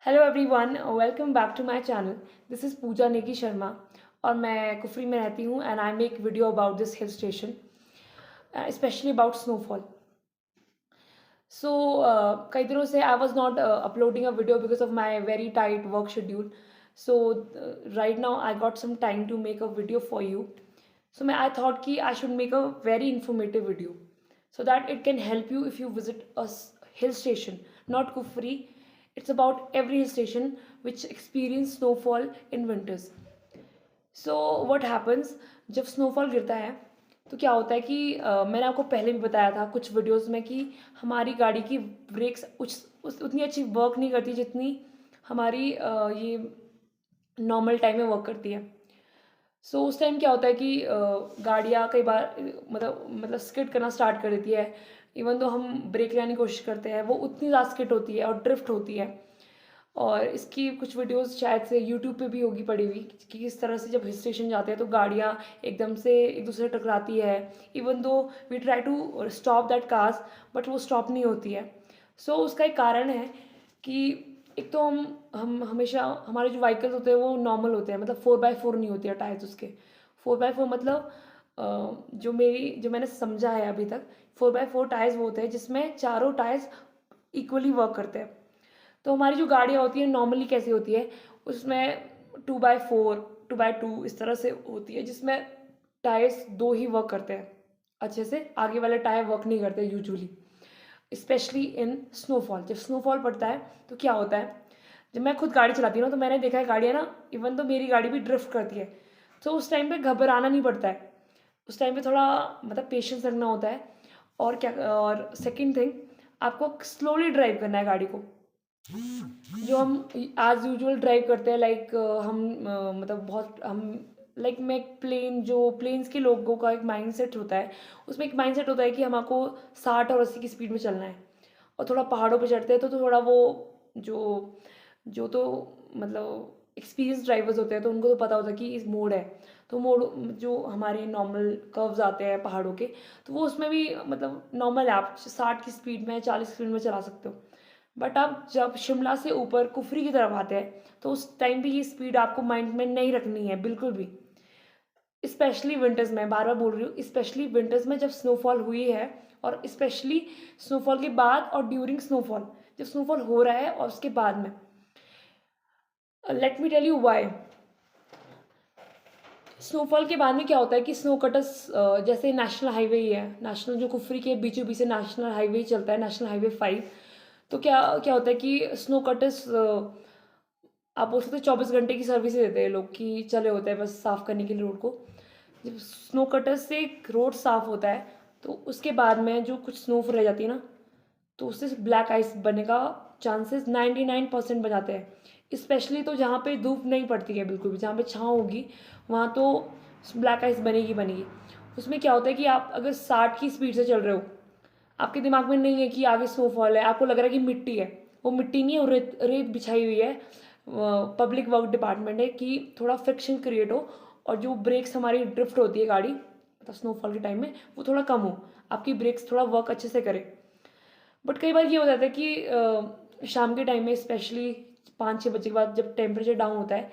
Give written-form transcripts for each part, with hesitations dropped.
Hello everyone, welcome back to my channel. This is Pooja Negi Sharma और मैं कुफरी में रहती हूँ and I make video about this hill station, specially about snowfall. So कई दिनों से I was not uploading a video because of my very tight work schedule. So right now I got some time to make a video for you. So I thought ki I should make a very informative video so that it can help you if you visit a hill station, not Kufri. It's about every hill station which experience snowfall in winters. So what happens जब snowfall गिरता है तो क्या होता है कि मैंने आपको पहले भी बताया था कुछ वीडियोस में कि हमारी गाड़ी की ब्रेक्स उतनी अच्छी वर्क नहीं करती जितनी हमारी ये नॉर्मल टाइम में वर्क करती है. उस टाइम क्या होता है कि गाड़ियाँ कई बार मतलब स्किड करना स्टार्ट कर देती है. इवन तो हम ब्रेक लगाने की कोशिश करते हैं वो उतनी ज़्यादा स्किड होती है और ड्रिफ्ट होती है. और इसकी कुछ वीडियोस शायद से यूट्यूब पे भी होगी पड़ी हुई कि किस तरह से जब हिल स्टेशन जाते हैं तो गाड़ियाँ एकदम से एक दूसरे से टकराती है. Even though we try to stop that cars but वो स्टॉप नहीं होती है. उसका एक कारण है कि एक तो हम हमेशा हमारे जो व्हीकल्स होते हैं वो नॉर्मल होते हैं, मतलब 4x4 नहीं होती है टायर्स उसके. 4x4 मतलब जो मैंने समझा है अभी तक, 4x4 टायर्स वो होते हैं जिसमें चारों टायर्स इक्वली वर्क करते हैं. तो हमारी जो गाड़ियाँ होती हैं नॉर्मली कैसी होती है, उसमें 2x4 2x2 इस तरह से होती है जिसमें टायर्स दो ही वर्क करते हैं अच्छे से. आगे वाले टायर वर्क नहीं करते यूजुअली, स्पेशली इन स्नोफॉल. जब स्नोफॉल पड़ता है तो क्या होता है, जब मैं खुद गाड़ी चलाती हूँ ना तो मैंने देखा है गाड़ियाँ ना, इवन तो मेरी गाड़ी भी ड्रिफ्ट करती है. उस टाइम पे घबराना नहीं पड़ता है. उस टाइम पे थोड़ा मतलब पेशेंस रखना होता है. और क्या, और सेकंड थिंग, आपको स्लोली ड्राइव करना है गाड़ी को. जो हम आज यूजुअल ड्राइव करते हैं लाइक हम मतलब बहुत हम लाइक मैं प्लेन्स के लोगों का एक माइंडसेट होता है. उसमें एक माइंडसेट होता है कि हमको 60 और 80 की स्पीड में चलना है. और थोड़ा पहाड़ों पे चढ़ते हैं तो थोड़ा वो जो जो तो मतलब एक्सपीरियंस ड्राइवर्स होते हैं तो उनको तो पता होता है कि इस मोड़ है. तो मोड़ जो हमारे नॉर्मल कर्व्स आते हैं पहाड़ों के, तो वो उसमें भी मतलब नॉर्मल है, आप 60 की स्पीड में 40 की स्पीड में चला सकते हो. बट आप जब शिमला से ऊपर कुफरी की तरफ आते हैं तो उस टाइम भी ये स्पीड आपको माइंड में नहीं रखनी है बिल्कुल भी. स्पेशली विंटर्स में, बार बार बोल रही हूँ, स्पेशली विंटर्स में जब स्नोफॉल हुई है, और स्पेशली स्नोफॉल के बाद और ड्यूरिंग स्नोफॉल, जब स्नोफॉल हो रहा है और उसके बाद में. Let me tell you why. Snowfall के बाद में क्या होता है कि स्नो कटर्स, जैसे नेशनल हाईवे ही है, नेशनल जो कुफरी के बीचों बीच से नेशनल हाईवे चलता है, नेशनल हाईवे 5. तो क्या क्या होता है कि स्नो कटर्स, आप बोल सकते हो 24 घंटे की सर्विस देते हैं लोग कि चले होते हैं बस साफ़ करने के लिए रोड को. जब स्नो कटर्स से रोड साफ़ होता है तो उसके बाद में जो कुछ स्नो रह जाती है ना, तो उससे ब्लैक आइस बनने का चांसेस 99% बन जाते हैं. स्पेशली तो जहाँ पे धूप नहीं पड़ती है बिल्कुल भी, जहाँ पे छाँव होगी वहाँ तो ब्लैक आइस बनेगी बनेगी. उसमें क्या होता है कि आप अगर 60 की स्पीड से चल रहे हो, आपके दिमाग में नहीं है कि आगे स्नोफॉल है, आपको लग रहा है कि मिट्टी है. वो मिट्टी नहीं है, वो रेत रेत बिछाई हुई है. पब्लिक वर्क डिपार्टमेंट है कि थोड़ा फ्रिक्शन क्रिएट हो और जो ब्रेक्स हमारी ड्रिफ्ट होती है गाड़ी, मतलब स्नोफॉल के टाइम में, वो थोड़ा कम हो, आपकी ब्रेक्स थोड़ा वर्क अच्छे से करे. बट कई बार ये हो जाता है कि शाम के टाइम में स्पेशली 5-6 बजे के बाद जब टेम्परेचर डाउन होता है,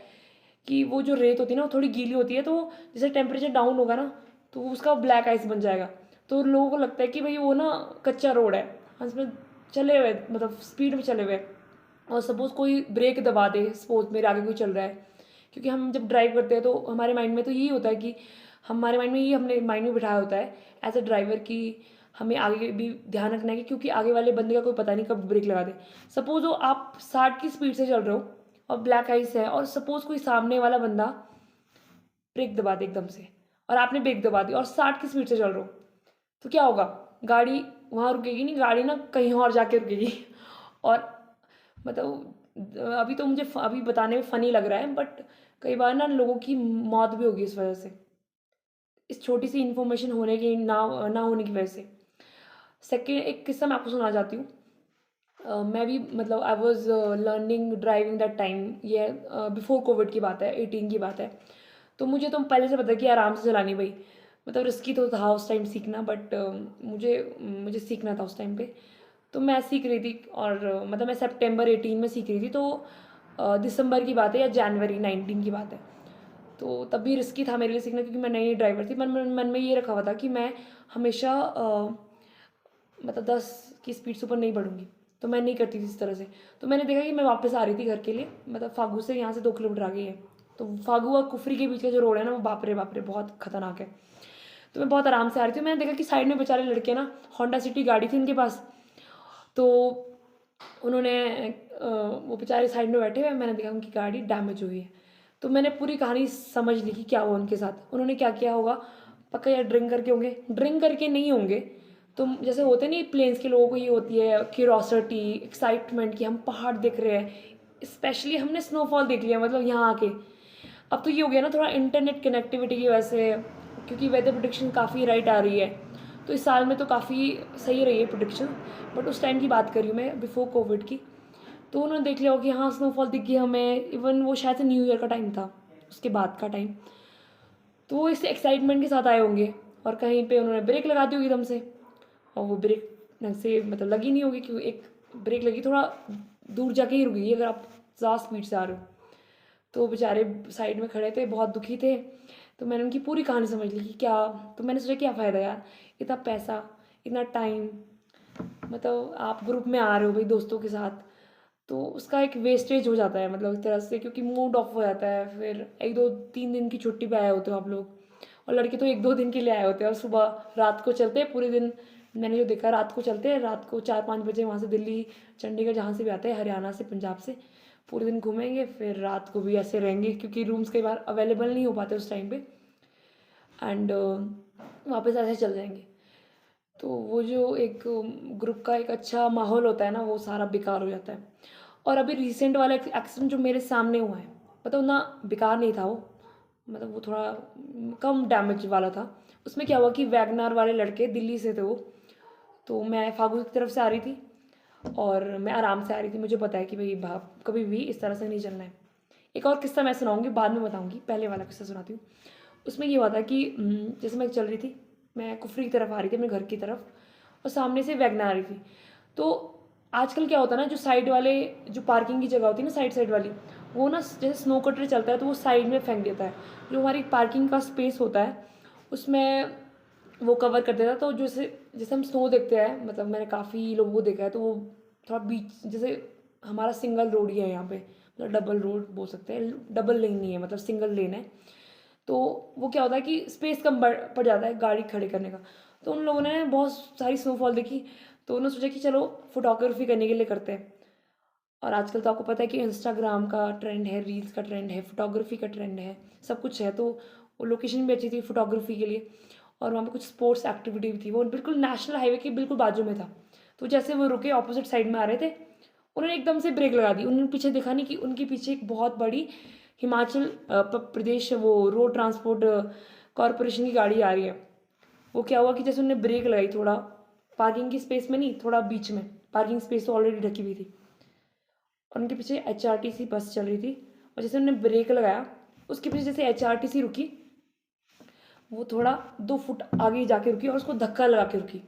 कि वो जो रेत होती है ना वो थोड़ी गीली होती है, तो जैसे टेम्परेचर डाउन होगा ना तो उसका ब्लैक आइस बन जाएगा. तो लोगों को लगता है कि भाई वो ना कच्चा रोड है, हम इसमें चले हुए मतलब स्पीड में चले हुए, और सपोज़ कोई ब्रेक दबा दे, सपोज मेरे आगे कोई चल रहा है. क्योंकि हम जब ड्राइव करते हैं तो हमारे माइंड में तो यही होता है कि हमारे माइंड में, ये हमने माइंड में बिठाया होता है एज अ ड्राइवर कि हमें आगे भी ध्यान रखना है कि क्योंकि आगे वाले बंदे का कोई पता नहीं कब ब्रेक लगा दे. सपोज वो आप 60 की स्पीड से चल रहे हो और ब्लैक आइस है, और सपोज कोई सामने वाला बंदा ब्रेक दबा दे एकदम से, और आपने ब्रेक दबा दी और 60 की स्पीड से चल रहे हो, तो क्या होगा, गाड़ी वहाँ रुकेगी नहीं, गाड़ी ना कहीं और जाके रुकेगी. और मतलब अभी तो मुझे अभी बताने में फ़नी लग रहा है, बट कई बार ना लोगों की मौत भी होगी इस वजह से, इस छोटी सी इन्फॉर्मेशन होने की ना होने की वजह से. सेकेंड एक किस्सा मैं आपको सुना चाहती हूँ. मैं भी मतलब I was learning driving that time, ये बिफोर कोविड की बात है, 18 की बात है. तो मुझे तो पहले से पता है कि आराम से चलानी भाई, मतलब रिस्की तो था उस टाइम सीखना, बट मुझे मुझे सीखना था उस टाइम पे. तो मैं सीख रही थी, और मतलब मैं सितंबर 18 में सीख रही थी, तो दिसंबर की बात है या जनवरी 19 की बात है। तो तब भी रिस्की था मेरे लिए सीखना, क्योंकि मैं नई ड्राइवर थी। मन में ये रखा हुआ था कि मैं हमेशा मतलब 10 की स्पीड से ऊपर नहीं बढ़ूंगी, तो मैं नहीं करती थी इस तरह से। तो मैंने देखा कि मैं वापस आ रही थी घर के लिए, मतलब फागू से यहाँ से 2 किलोमीटर आगे है। तो फागू और कुफरी के बीच का जो रोड है ना, वो बाप रे बहुत खतरनाक है। तो मैं बहुत आराम से आ रही थी, मैंने देखा कि साइड में बेचारे लड़के ना, होंडा सिटी गाड़ी थी उनके पास। तो उन्होंने वो बेचारे साइड में बैठे हुए, मैंने देखा उनकी गाड़ी डैमेज हुई है। तो मैंने पूरी कहानी समझ ली कि क्या हुआ उनके साथ। उन्होंने क्या किया होगा, पक्का यार ड्रिंक करके होंगे, ड्रिंक करके नहीं होंगे। तो जैसे होते नहीं प्लेन्स के लोगों को, ये होती है क्यूरोसिटी, एक्साइटमेंट कि हम पहाड़ देख रहे हैं, स्पेशली हमने स्नोफॉल देख लिया मतलब यहाँ आके। अब तो ये हो गया ना थोड़ा इंटरनेट कनेक्टिविटी की वजह से, क्योंकि वेदर प्रोडिक्शन काफ़ी राइट आ रही है। तो इस साल में तो काफ़ी सही रही है प्रोडिक्शन, बट उस टाइम की बात कर रही हूँ मैं, बिफोर कोविड की। तो उन्होंने देख लिया हो कि हाँ स्नोफॉल दिख गई हमें, इवन वो शायद से न्यू ईयर का टाइम था, उसके बाद का टाइम। तो वो इस एक्साइटमेंट के साथ आए होंगे, और कहीं पे उन्होंने ब्रेक लगा दी होगी एकदम से, और वो ब्रेक ढंग से मतलब लगी नहीं होगी, क्योंकि एक ब्रेक लगी थोड़ा दूर जाके ही रुकी अगर आप ज़्यादा स्पीड से आ रहे हो। तो बेचारे साइड में खड़े थे, बहुत दुखी थे। तो मैंने उनकी पूरी कहानी समझ ली कि क्या। तो मैंने सोचा क्या फ़ायदा यार, इतना पैसा, इतना टाइम, मतलब आप ग्रुप में आ रहे हो भाई दोस्तों के साथ, तो उसका एक वेस्टेज हो जाता है मतलब एक तरह से, क्योंकि मूड ऑफ हो जाता है। फिर 1 2 3 दिन की छुट्टी पे आए होते हो आप लोग, और लड़के तो 1 2 दिन के लिए आए होते हैं, और सुबह रात को चलते हैं पूरे दिन। मैंने जो देखा रात को चलते हैं, रात को 4 5 बजे वहाँ से दिल्ली चंडीगढ़ जहाँ से भी आते हैं, हरियाणा से पंजाब से, पूरे दिन घूमेंगे, फिर रात को भी ऐसे रहेंगे, क्योंकि रूम्स कई बार अवेलेबल नहीं हो पाते उस टाइम पे। एंड वापस ऐसे चल जाएंगे। तो वो जो एक ग्रुप का एक अच्छा माहौल होता है ना, वो सारा बेकार हो जाता है। और अभी रिसेंट वाला एक्सीडेंट जो मेरे सामने हुआ है, मतलब ना बेकार नहीं था वो, मतलब वो थोड़ा कम डैमेज वाला था। उसमें क्या हुआ कि वैगनार वाले लड़के दिल्ली से थे वो, तो मैं फागू की तरफ से आ रही थी, और मैं आराम से आ रही थी। मुझे पता है कि भाई भाप कभी भी इस तरह से नहीं चलना है। एक और किस्सा मैं सुनाऊंगी, बाद में बताऊंगी, पहले वाला किस्सा सुनाती हूँ। उसमें ये हुआ था कि जैसे मैं चल रही थी, मैं कुफरी की तरफ आ रही थी अपने घर की तरफ, और सामने से वैगन आ रही थी। तो आजकल क्या होता है ना, जो साइड वाले, जो पार्किंग की जगह होती है ना साइड साइड वाली, वो ना जैसे स्नो कटर चलता है तो वो साइड में फेंक देता है। जो हमारी पार्किंग का स्पेस होता है उसमें वो कवर कर देता है। तो जैसे जैसे हम स्नो देखते हैं, मतलब मैंने काफ़ी लोगों को देखा है, तो वो थोड़ा बीच, जैसे हमारा सिंगल रोड ही है यहाँ पे, मतलब डबल रोड बोल सकते हैं, डबल लेन नहीं है, मतलब सिंगल लेन है। तो वो क्या होता है कि स्पेस कम पड़ जाता है गाड़ी खड़े करने का। तो उन लोगों ने बहुत सारी स्नोफॉल देखी, तो उन्होंने सोचा कि चलो फोटोग्राफी करने के लिए करते हैं। और आजकल तो आपको पता है कि इंस्टाग्राम का ट्रेंड है, रील्स का ट्रेंड है, फोटोग्राफी का ट्रेंड है, सब कुछ है। तो वो लोकेशन भी अच्छी थी फोटोग्राफी के लिए, और वहाँ पे कुछ स्पोर्ट्स एक्टिविटी भी थी। वो बिल्कुल नेशनल हाईवे के बिल्कुल बाजू में था। तो जैसे वो रुके, ऑपोजिट साइड में आ रहे थे, उन्होंने एकदम से ब्रेक लगा दी। उन्होंने पीछे देखा नहीं कि उनके पीछे एक बहुत बड़ी हिमाचल प्रदेश वो रोड ट्रांसपोर्ट कॉरपोरेशन की गाड़ी आ रही है। वो क्या हुआ कि जैसे उन्होंने ब्रेक लगाई, थोड़ा पार्किंग की स्पेस में नहीं, थोड़ा बीच में, पार्किंग स्पेस तो ऑलरेडी ढकी हुई थी, और उनके पीछे HRTC बस चल रही थी। और जैसे उन्होंने ब्रेक लगाया, उसके पीछे जैसे HRTC रुकी, वो थोड़ा 2 फुट आगे जाके रुकी और उसको धक्का लगा के रुकी।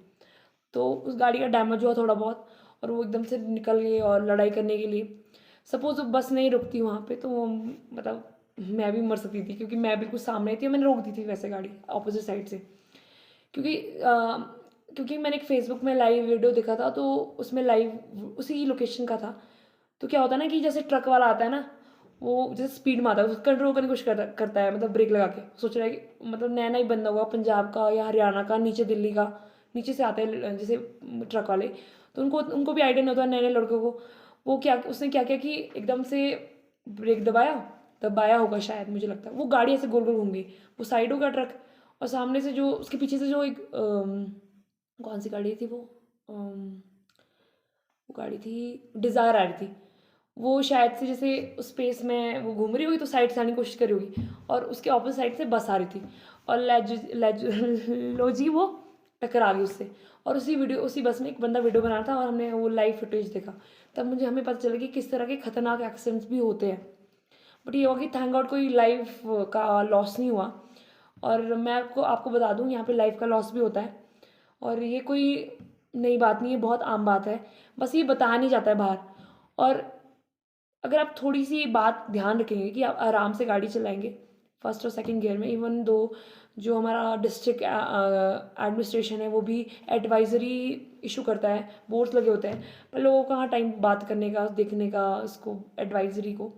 तो उस गाड़ी का डैमेज हुआ थोड़ा बहुत, और वो एकदम से निकल गई और लड़ाई करने के लिए। सपोज वो बस नहीं रुकती वहाँ पे, तो वो मतलब मैं भी मर सकती थी, क्योंकि मैं बिल्कुल सामने थी और मैंने रोक दी थी वैसे गाड़ी अपोजिट साइड से। क्योंकि क्योंकि मैंने एक फेसबुक में लाइव वीडियो देखा था, तो उसमें लाइव उसी लोकेशन का था। तो क्या होता है ना कि जैसे ट्रक वाला आता है ना, वो जैसे स्पीड में आता है, उसको कंट्रोल करने की कोशिश करता है, मतलब ब्रेक लगा के सोच रहा है कि, मतलब नया नया ही बंदा होगा पंजाब का या हरियाणा का, नीचे दिल्ली का, नीचे से आते हैं जैसे ट्रक वाले। तो उनको उनको भी आइडिया नहीं होता नए नए लड़कों को। वो क्या, उसने क्या किया कि एकदम से ब्रेक दबाया, दबाया होगा शायद, मुझे लगता है वो गाड़ी ऐसे गोल गोल घूम गई, वो साइड हो गया ट्रक, और सामने से जो उसके पीछे से जो एक कौन सी गाड़ी थी वो गाड़ी थी डिज़ायर आ रही थी। वो शायद से जैसे उस स्पेस में वो घूम रही होगी, तो साइड से आने की कोशिश कर रही होगी, और उसके ऑपोजिट साइड से बस आ रही थी, और लो जी वो टकरा गई उससे। और उसी बस में एक बंदा वीडियो बना रहा था, और हमने वो लाइव फुटेज देखा। तब हमें पता चला कि किस तरह के खतरनाक एक्सीडेंट्स भी होते हैं। बट ये हुआ कि थैंक गॉड कोई लाइफ का लॉस नहीं हुआ। और मैं आपको आपको बता दूं, यहाँ पे लाइफ का लॉस भी होता है। और ये कोई नई बात नहीं है, बहुत आम बात है, बस ये बताया नहीं जाता है बाहर। और अगर आप थोड़ी सी बात ध्यान रखेंगे कि आप आराम से गाड़ी चलाएंगे फर्स्ट और सेकंड गियर में, इवन दो जो हमारा डिस्ट्रिक्ट एडमिनिस्ट्रेशन है वो भी एडवाइजरी इशू करता है, बोर्ड्स लगे होते हैं, पर लोगों को कहाँ टाइम बात करने का, देखने का उसको एडवाइजरी को।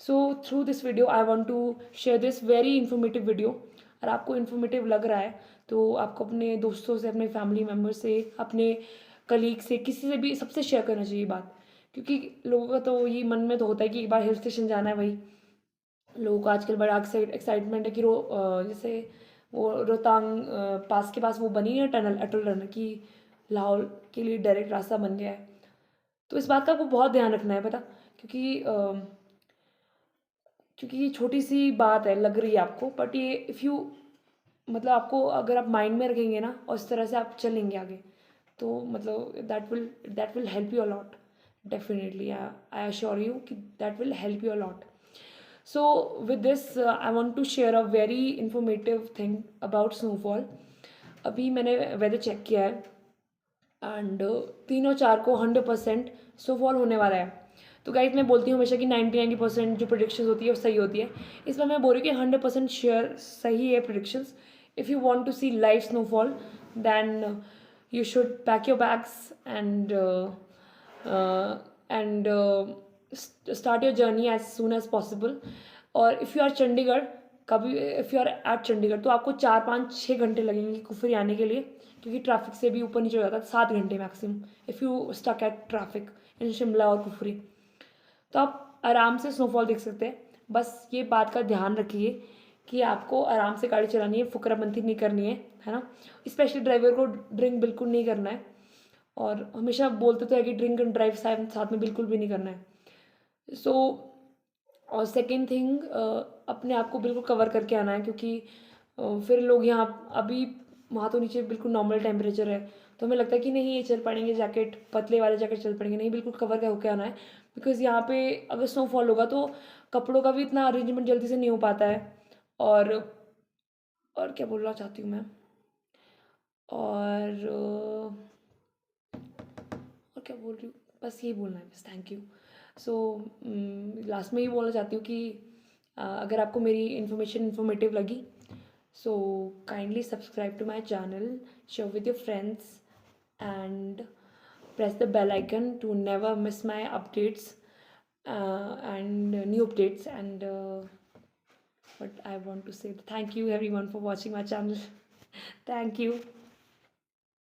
So through this video I want to share this very informative video. अगर आपको इन्फॉर्मेटिव लग रहा है तो आपको अपने दोस्तों से, अपने फैमिली मेम्बर से, अपने कलीग से, किसी से भी, सबसे शेयर करना चाहिए बात। क्योंकि लोगों का तो ये मन में तो होता है कि एक बार हिल स्टेशन जाना है भाई। लोगों को आजकल बड़ा एक्साइटमेंट है कि जैसे वो रोहतांग पास के पास वो बनी है टनल, अटल टनल की, लाहौल के लिए डायरेक्ट रास्ता बन गया है। तो इस बात का आपको बहुत ध्यान रखना है, पता, क्योंकि ये छोटी सी बात है, लग रही है आपको, बट ये इफ़ यू, मतलब आपको अगर आप माइंड में रखेंगे ना और इस तरह से आप चलेंगे आगे, तो मतलब that will help you a lot. Definitely I assure you कि that will help you a lot. So with this I want to share a very informative thing about snowfall. अभी मैंने वेदर चेक किया है एंड 3 और 4 को 100% स्नोफॉल होने वाला है। तो गाइस मैं बोलती हूँ हमेशा कि 90% जो प्रोडिक्शंस होती है वो सही होती है। इस बार मैं बोल रही हूँ कि 100% शेयर सही है predictions. If you want to see live snowfall then you should pack your bags and start your journey as soon as possible. और इफ़ यू आर चंडीगढ़, कभी if you are at Chandigarh, तो आपको 4, 5, 6 घंटे लगेंगे कुफरी आने के लिए, क्योंकि ट्रैफिक से भी ऊपर नीचे हो जाता है, 7 घंटे maximum if you stuck at traffic in Shimla और कुफरी। तो आप आराम से स्नोफॉल देख सकते हैं। बस ये बात का ध्यान रखिए कि आपको आराम से गाड़ी चलानी है, फुकराबंदी नहीं करनी है ना। स्पेशली ड्राइवर को ड्रिंक बिल्कुल नहीं करना है, और हमेशा बोलते तो है कि ड्रिंक एंड ड्राइव साथ में बिल्कुल भी नहीं करना है। सो और सेकेंड थिंग, अपने आप को बिल्कुल कवर करके आना है, क्योंकि फिर लोग यहाँ अभी वहाँ तो नीचे बिल्कुल नॉर्मल टेम्परेचर है, तो हमें लगता है कि नहीं ये चल पड़ेंगे जैकेट, पतले वाले जैकेट चल पड़ेंगे, नहीं बिल्कुल कवर कर होके आना है। बिकॉज़ यहाँ पे अगर स्नोफॉल होगा तो कपड़ों का भी इतना अरेंजमेंट जल्दी से नहीं हो पाता है। और और क्या बोलना चाहती हूँ मैं, और और क्या बोल रही हूँ, बस यही बोलना है, बस थैंक यू। सो लास्ट में ये बोलना चाहती हूँ कि अगर आपको मेरी इन्फॉर्मेशन इन्फॉर्मेटिव लगी, so kindly subscribe to my channel, share with your friends and press the bell icon to never miss my updates and new updates. And what I want to say, thank you everyone for watching my channel. Thank you.